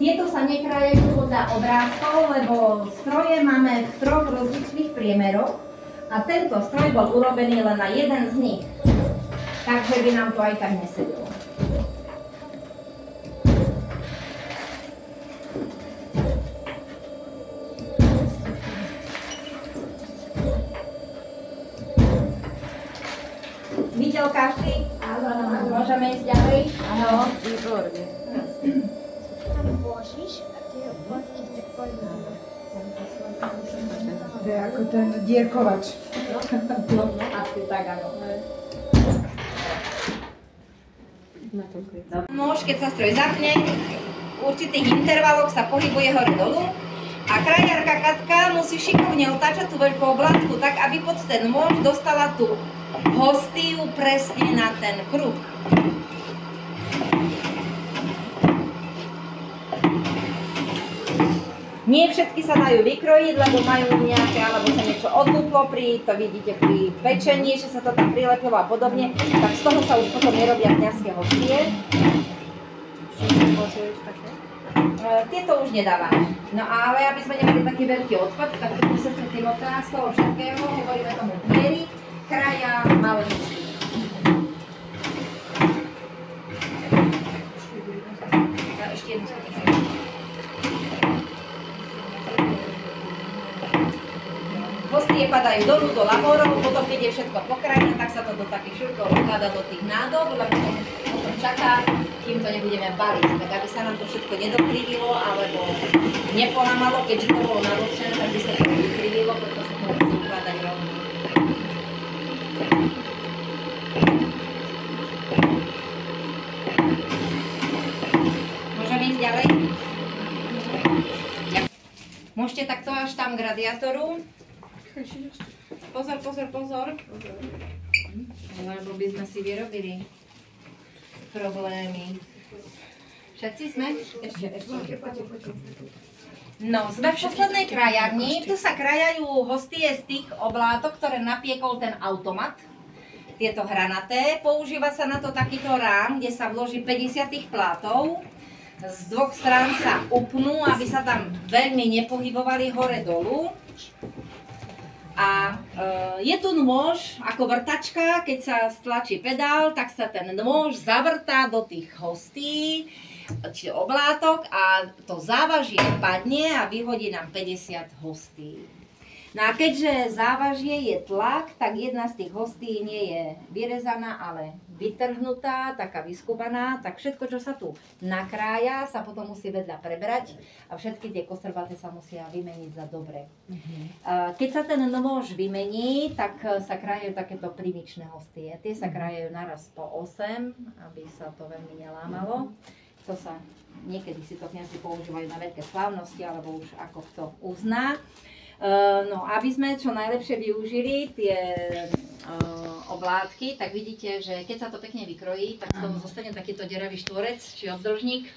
Tieto sa nekrájajú podľa obrázkov, lebo stroje máme v 3 rozličných priemeroch a tento stroj bol urobený len na jeden z nich. Takže by nám to aj tak nesedelo. Videl každý? Áno. Môžeme ísť ďalej? Áno. Výborne. To je ako ten dierkovač. No, asi tak, áno. Nôž, keď sa stroj zapne, v určitých intervaloch sa pohybuje hore dolu a krajárka Katka musí šikovne otáčať tú veľkú oblátku tak, aby pod ten nôž dostala tú hostiu presne na ten kruh. Nie všetky sa dajú vykrojiť, lebo majú nejaké, alebo sa niečo odlúplo to vidíte pri pečení, že sa to tam prilepilo a podobne, tak z toho sa už potom nerobia kňazské hostie. Tieto už nedávame. No ale aby sme nemali taký veľký odpad, tak tu sa Timotea z toho všetkého, hovoríme tomu diery, kraja, malé hostie. Ešte jednu skutečnú. Hostie padajú dolu do laborov, potom keď je všetko pokrajné, tak sa to do takých šurkov ukladá do tých nádob, lebo potom čaká, kým to nebudeme baliť, tak aby sa nám to všetko nedokrivilo alebo nepolámalo, keďže to bolo navočené, tak by sa to vykrivilo, preto sa to musí ukladať rovno. Môžeme ísť ďalej? Môžete takto až tam k radiátoru. Pozor, pozor, pozor. Lebo by sme si vyrobili problémy. Všetci sme? No, sme v poslednej krajárni. Tu sa krajajú hostie z tých oblátok, ktoré napiekol ten automat. Tieto hranaté. Používa sa na to takýto rám, kde sa vloží 50 plátov. Z dvoch strán sa upnú, aby sa tam veľmi nepohybovali hore-dolu. A je tu nôž ako vrtačka, keď sa stlačí pedál, tak sa ten nôž zavrtá do tých hostí, či oblátok a to závažie padne a vyhodí nám 50 hostí. No a keďže závažie je tlak, tak jedna z tých hostí nie je vyrezaná, ale vytrhnutá, taká vyskubaná, tak všetko, čo sa tu nakrája, sa potom musí vedľa prebrať a všetky tie kostrbaté sa musia vymeniť za dobré. Keď sa ten nôž vymení, tak sa krájajú takéto primičné hostie. Tie sa krájajú naraz po 8, aby sa to veľmi nelámalo. To sa niekedy si to kňazi používajú na veľké slávnosti, alebo už ako kto uzná. No, aby sme čo najlepšie využili tie oblátky, tak vidíte, že keď sa to pekne vykrojí, tak z toho zostane takýto deravý štvorec, či obdĺžnik.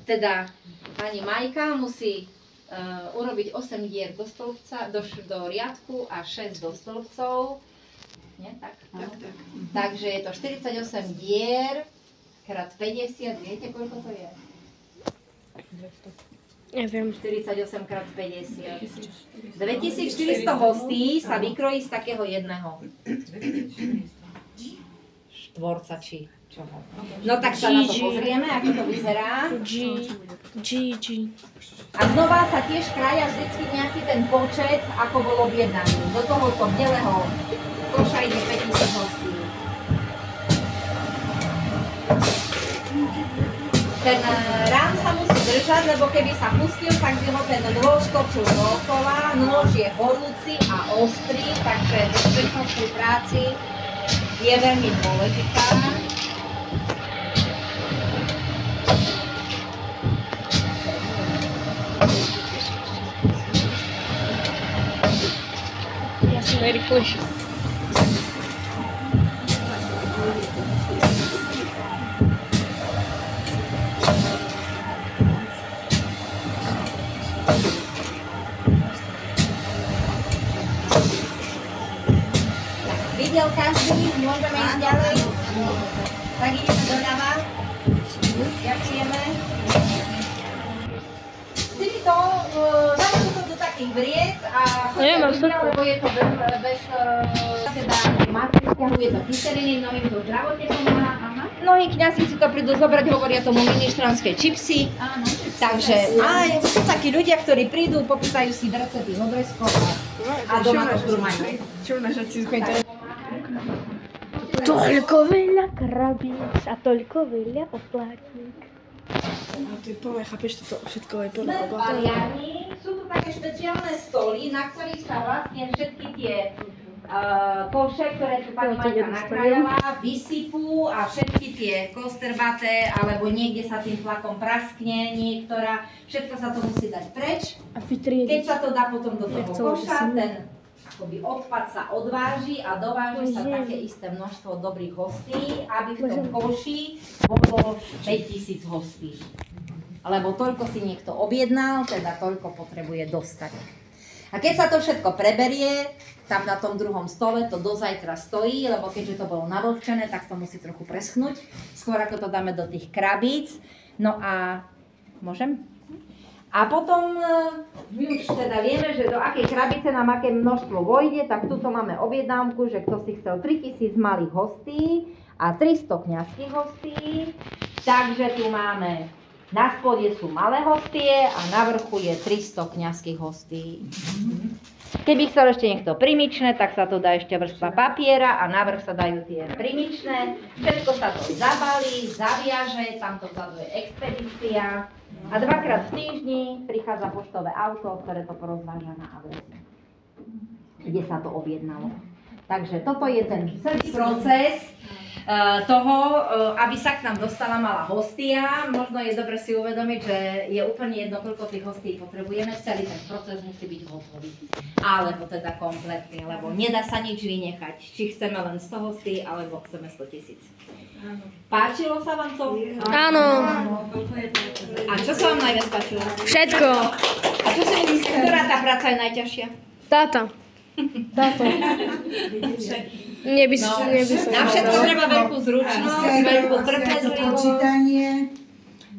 Teda pani Majka musí urobiť 8 dier do stĺpca, do riadku a 6 do stĺpcov. Nie? Tak? Tak. Takže je to 48 dier krát 50, viete koľko to je? 200. Neviem. 48 krát 50. 2400 hostí sa vykrojí z takého jedného štvorca či čoho. No tak sa na to pozrieme, ako to vyzerá. A znova sa tiež krája vždycky nejaký ten počet, ako bol objednaný. Do tohoto bieleho koša ide 5000 hostí. Ten rám sa musí držať, lebo keby sa pustil, tak by ho ten nôž točil dookola. Nôž je horúci a ostrý, takže bezpečnosť pri práci je veľmi dôležitá. Ja som najrychlejšia. Videl každý, môžeme ísť ďalej. Tak ideme doľava. Ďakujeme. to, dáme to do takých vriec a Neviem, mám chodia, lebo je to bez teda je to kyseliny, mnohým to zdravotne pomáha. Mnohí kňazi si to prídu zobrať, hovoria tomu ministranské čipsy. Takže aj sú takí ľudia, ktorí prídu, popýtajú si drce tých obrezkov a doma to majú. Čo naša cizka? Toľko veľa krabíc a toľko veľa oplátník. No ty povie, chápeš, toto všetko je podľa V oblátov. kaviarni sú tu také špeciálne stoly, na ktorých sa vlastne všetky tie koše, ktoré tu pani Majka nakrájala, vysypú a všetky tie kosterbaté, alebo niekde sa tým tlakom praskne niektorá, všetko sa to musí dať preč. A vytriediť. Keď sa to dá potom do toho koša, ten akoby odpad sa odváži a dováži sa také isté množstvo dobrých hostí, aby v tom koši bolo 5000 hostí. Lebo toľko si niekto objednal, teda toľko potrebuje dostať. A keď sa to všetko preberie, tam na tom druhom stole to do zajtra stojí, lebo keďže to bolo navlhčené, tak to musí trochu preschnúť, skôr ako to dáme do tých krabíc. No a môžem? A potom my už teda vieme, že do akej krabice nám aké množstvo vojde, tak tuto máme objednávku, že kto si chcel 3000 malých hostí a 300 kňazských hostí. Takže tu máme, na spode sú malé hostie a na vrchu je 300 kňazských hostí. Keby chcel ešte niekto primičné, tak sa to dá ešte vrstva papiera a na vrch sa dajú tie primičné. Všetko sa to zabalí, zaviaže, tamto vzadu je expedícia. A 2-krát v týždni prichádza poštové auto, ktoré to porozváža na adresu, kde sa to objednalo. Takže toto je ten celý proces toho, aby sa k nám dostala malá hostia. Možno je dobre si uvedomiť, že je úplne jedno, koľko tých hostí potrebujeme. Celý ten proces musí byť hotový. Alebo teda kompletný, lebo nedá sa nič vynechať. Či chceme len 100 hostí, alebo chceme 100 000. Páčilo sa vám to? Áno. A čo sa vám najviac páčilo? Všetko. A čo si myslíte, ktorá tá práca je najťažšia? Táto. Neby No, som. na všetko treba veľkú zručnosť, veľkú trpezlivosť, Počítanie.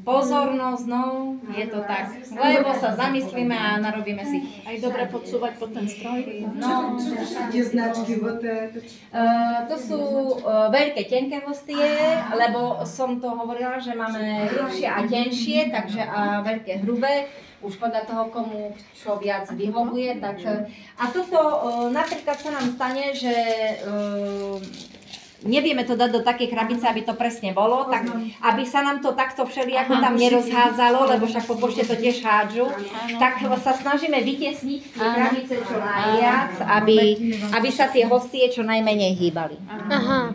pozornosť, no, je to tak. Lebo sa zamyslíme a narobíme si. Aj dobre podsúvať po ten stroj. No, Tie značky, to sú veľké tenké hostie, lebo som to hovorila, že máme dlhšie a tenšie, takže a veľké hrubé. Už podľa toho, komu čo viac vyhovuje. Takže, a toto napríklad sa nám stane, že nevieme to dať do takej krabice, aby to presne bolo, tak aby sa nám to takto všelijako tam nerozhádzalo, lebo však po pošte to tiež hádžu, tak sa snažíme vytiesniť tie krabice čo najviac, aby sa tie hostie čo najmenej hýbali. Aha.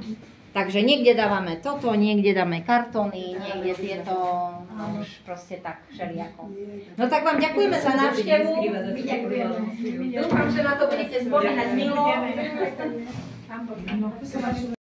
Takže niekde dávame toto, niekde dáme kartóny, niekde tieto, no už proste tak všelijako. No tak vám ďakujeme za návštevu. Dúfam, že na to budete spomínať milo.